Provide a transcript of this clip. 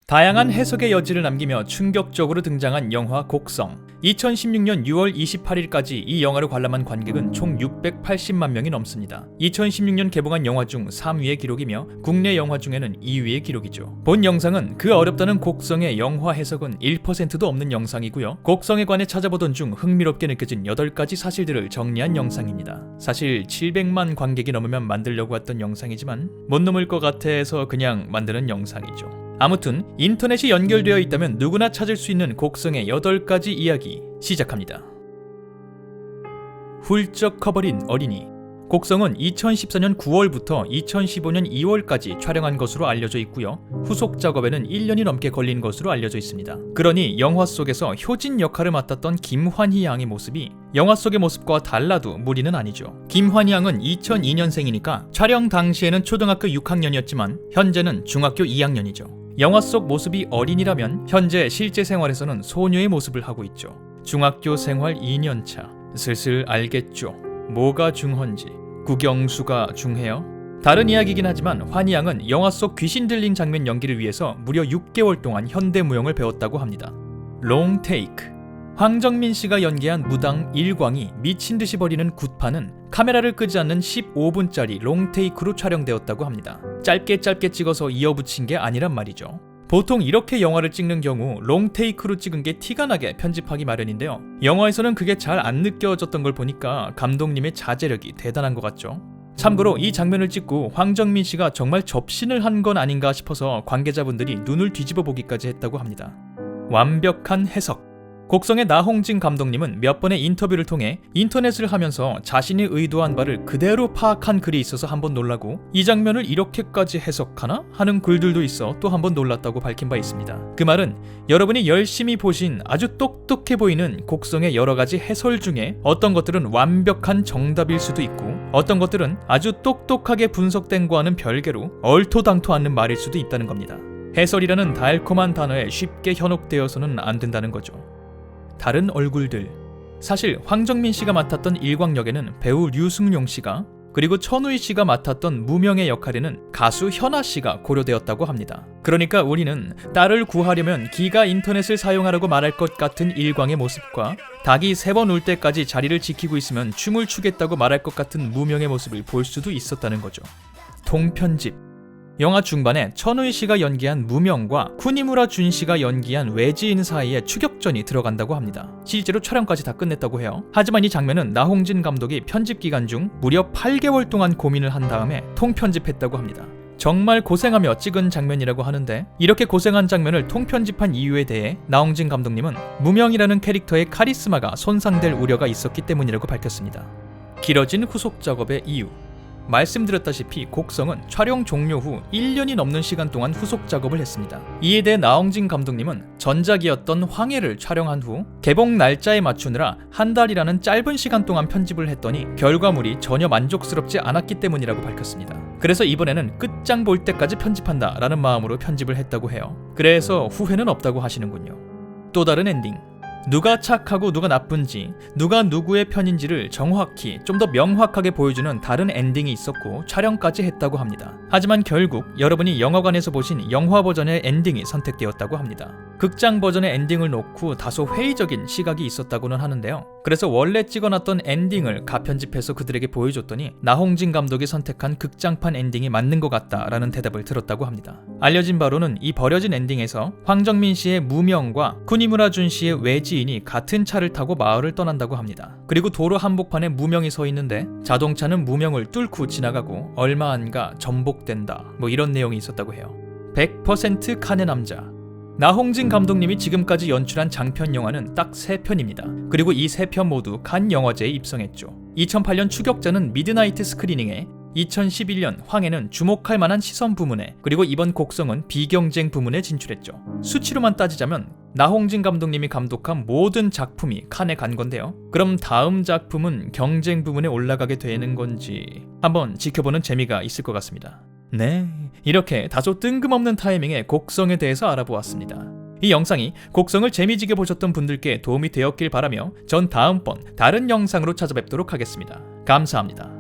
다양한 해석의 여지를 남기며 충격적으로 등장한 영화 곡성. 2016년 6월 28일까지 이 영화를 관람한 관객은 총 680만 명이 넘습니다. 2016년 개봉한 영화 중 3위의 기록이며 국내 영화 중에는 2위의 기록이죠. 본 영상은 그 어렵다는 곡성의 영화 해석은 1%도 없는 영상이고요. 곡성에 관해 찾아보던 중 흥미롭게 느껴진 8가지 사실들을 정리한 영상입니다. 사실 700만 관객이 넘으면 만들려고 했던 영상이지만 못 넘을 것 같아서 그냥 만드는 영상이죠. 아무튼 인터넷이 연결되어 있다면 누구나 찾을 수 있는 곡성의 8가지 이야기 시작합니다. 훌쩍 커버린 어린이. 곡성은 2014년 9월부터 2015년 2월까지 촬영한 것으로 알려져 있고요. 후속 작업에는 1년이 넘게 걸린 것으로 알려져 있습니다. 그러니 영화 속에서 효진 역할을 맡았던 김환희 양의 모습이 영화 속의 모습과 달라도 무리는 아니죠. 김환희 양은 2002년생이니까 촬영 당시에는 초등학교 6학년이었지만 현재는 중학교 2학년이죠. 영화 속 모습이 어린이라면 현재 실제 생활에서는 소녀의 모습을 하고 있죠. 중학교 생활 2년차. 슬슬 알겠죠. 뭐가 중헌지. 국영수가 중해요? 다른 이야기긴 하지만 환희 양은 영화 속 귀신 들린 장면 연기를 위해서 무려 6개월 동안 현대무용을 배웠다고 합니다. 롱 테이크. 황정민 씨가 연기한 무당 일광이 미친 듯이 벌이는 굿판은 카메라를 끄지 않는 15분짜리 롱테이크로 촬영되었다고 합니다. 짧게 찍어서 이어붙인 게 아니란 말이죠. 보통 이렇게 영화를 찍는 경우 롱테이크로 찍은 게 티가 나게 편집하기 마련인데요. 영화에서는 그게 잘 안 느껴졌던 걸 보니까 감독님의 자제력이 대단한 것 같죠. 참고로 이 장면을 찍고 황정민 씨가 정말 접신을 한 건 아닌가 싶어서 관계자분들이 눈을 뒤집어 보기까지 했다고 합니다. 완벽한 해석. 곡성의 나홍진 감독님은 몇 번의 인터뷰를 통해 인터넷을 하면서 자신이 의도한 바를 그대로 파악한 글이 있어서 한번 놀라고 이 장면을 이렇게까지 해석하나? 하는 글들도 있어 또 한번 놀랐다고 밝힌 바 있습니다. 그 말은 여러분이 열심히 보신 아주 똑똑해 보이는 곡성의 여러가지 해설 중에 어떤 것들은 완벽한 정답일 수도 있고 어떤 것들은 아주 똑똑하게 분석된 거와는 별개로 얼토당토 않는 말일 수도 있다는 겁니다. 해설이라는 달콤한 단어에 쉽게 현혹되어서는 안 된다는 거죠. 다른 얼굴들. 사실 황정민 씨가 맡았던 일광 역에는 배우 류승룡 씨가 그리고 천우희 씨가 맡았던 무명의 역할에는 가수 현아 씨가 고려되었다고 합니다. 그러니까 우리는 딸을 구하려면 기가 인터넷을 사용하라고 말할 것 같은 일광의 모습과 닭이 3번 울 때까지 자리를 지키고 있으면 춤을 추겠다고 말할 것 같은 무명의 모습을 볼 수도 있었다는 거죠. 통편집. 영화 중반에 천우희 씨가 연기한 무명과 쿠니무라 준 씨가 연기한 외지인 사이에 추격전이 들어간다고 합니다. 실제로 촬영까지 다 끝냈다고 해요. 하지만 이 장면은 나홍진 감독이 편집 기간 중 무려 8개월 동안 고민을 한 다음에 통편집했다고 합니다. 정말 고생하며 찍은 장면이라고 하는데 이렇게 고생한 장면을 통편집한 이유에 대해 나홍진 감독님은 무명이라는 캐릭터의 카리스마가 손상될 우려가 있었기 때문이라고 밝혔습니다. 길어진 후속 작업의 이유. 말씀드렸다시피 곡성은 촬영 종료 후 1년이 넘는 시간 동안 후속 작업을 했습니다. 이에 대해 나홍진 감독님은 전작이었던 황해를 촬영한 후 개봉 날짜에 맞추느라 한 달이라는 짧은 시간 동안 편집을 했더니 결과물이 전혀 만족스럽지 않았기 때문이라고 밝혔습니다. 그래서 이번에는 끝장 볼 때까지 편집한다 라는 마음으로 편집을 했다고 해요. 그래서 후회는 없다고 하시는군요. 또 다른 엔딩. 누가 착하고 누가 나쁜지, 누가 누구의 편인지를 정확히 좀 더 명확하게 보여주는 다른 엔딩이 있었고 촬영까지 했다고 합니다. 하지만 결국 여러분이 영화관에서 보신 영화 버전의 엔딩이 선택되었다고 합니다. 극장 버전의 엔딩을 놓고 다소 회의적인 시각이 있었다고는 하는데요. 그래서 원래 찍어놨던 엔딩을 가편집해서 그들에게 보여줬더니 나홍진 감독이 선택한 극장판 엔딩이 맞는 것 같다라는 대답을 들었다고 합니다. 알려진 바로는 이 버려진 엔딩에서 황정민 씨의 무명과 쿠니무라 준 씨의 외지인이 같은 차를 타고 마을을 떠난다고 합니다. 그리고 도로 한복판에 무명이 서 있는데 자동차는 무명을 뚫고 지나가고 얼마 안가 전복된다 이런 내용이 있었다고 해요. 100% 칸의 남자. 나홍진 감독님이 지금까지 연출한 장편 영화는 딱 3편입니다. 그리고 이 3편 모두 칸 영화제에 입성했죠. 2008년 추격자는 미드나이트 스크리닝에, 2011년 황해는 주목할 만한 시선 부문에, 그리고 이번 곡성은 비경쟁 부문에 진출했죠. 수치로만 따지자면 나홍진 감독님이 감독한 모든 작품이 칸에 간 건데요. 그럼 다음 작품은 경쟁 부문에 올라가게 되는 건지 한번 지켜보는 재미가 있을 것 같습니다. 네, 이렇게 다소 뜬금없는 타이밍에 곡성에 대해서 알아보았습니다. 이 영상이 곡성을 재미지게 보셨던 분들께 도움이 되었길 바라며 전 다음번 다른 영상으로 찾아뵙도록 하겠습니다. 감사합니다.